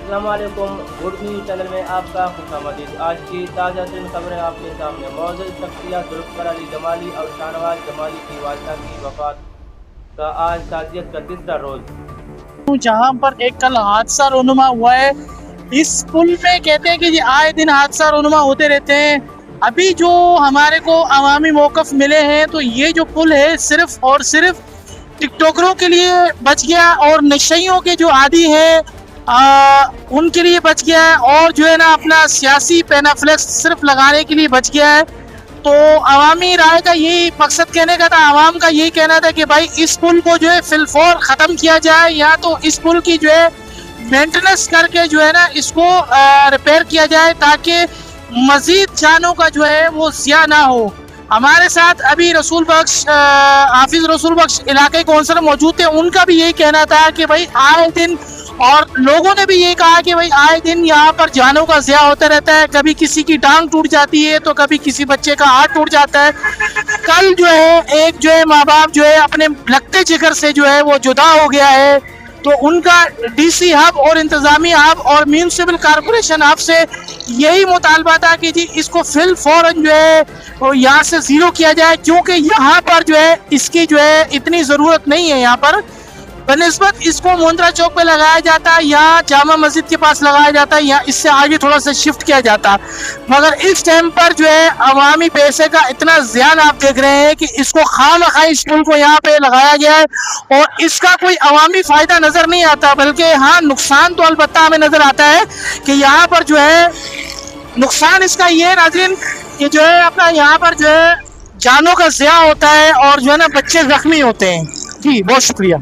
अस्सलाम वालेकुम। Good news channel में आपका खुशामदीद। आज की ताज़ा तरीन खबरें आपके सामने। मौजूद शख्सियत जुल्फ़िकार अली जमाली और शाहनवाज जमाली की वालिदा की वफ़ात का आज ताज़ियत का तीसरा रोज़, जहाँ पर एक कल हादसा रोनुमा हुआ है। इस पुल में कहते हैं कि जी आए दिन हादसा रोनुमा होते रहते हैं। अभी जो हमारे को अवामी मौक़िफ़ मिले हैं तो ये जो पुल है सिर्फ और सिर्फ टिकटॉकरों के लिए बच गया और नशइयों के जो आदी हैं उनके लिए बच गया है, और जो है ना अपना सियासी पैनाफ्लेक्स सिर्फ लगाने के लिए बच गया है। तो अवामी राय का यही मकसद कहने का था, आवाम का यही कहना था कि भाई इस पुल को जो है फिलफौर ख़त्म किया जाए, या तो इस पुल की जो है मेंटेनेंस करके जो है ना इसको रिपेयर किया जाए ताकि मज़ीद जानों का जो है वो ज़िया ना हो। हमारे साथ अभी रसूल बख्श हाफिज़ रसूल बख्श इलाके कौंसलर मौजूद थे। उनका भी यही कहना था कि भाई आए दिन, और लोगों ने भी ये कहा कि भाई आए दिन यहाँ पर जानों का ज़िया होता रहता है। कभी किसी की टांग टूट जाती है तो कभी किसी बच्चे का हाथ टूट जाता है। कल जो है एक जो है माँ बाप जो है अपने लगते जिगर से जो है वो जुदा हो गया है, तो उनका डीसी हब और इंतज़ामिया हब और म्यूनसिपल कॉरपोरेशन हब से यही मुतालबा था कि जी इसको फिल फौरन जो है वो यहाँ से ज़ीरो किया जाए, क्योंकि यहाँ पर जो है इसकी जो है इतनी ज़रूरत नहीं है। यहाँ पर बनिस्बत इसको मुंद्रा चौक पे लगाया जाता है या जामा मस्जिद के पास लगाया जाता है या इससे आगे थोड़ा सा शिफ्ट किया जाता, मगर इस टाइम पर जो है अवामी पैसे का इतना ज़्यादा आप देख रहे हैं कि इसको खामखा इस पुल को यहाँ पे लगाया गया है और इसका कोई अवामी फ़ायदा नज़र नहीं आता, बल्कि हाँ नुकसान तो अलबत्ता हमें नज़र आता है कि यहाँ पर जो है नुकसान इसका ये है नाज़रीन कि जो है अपना यहाँ पर जो है जानों का ज़िया होता है और जो है ना बच्चे ज़ख्मी होते हैं। जी बहुत शुक्रिया।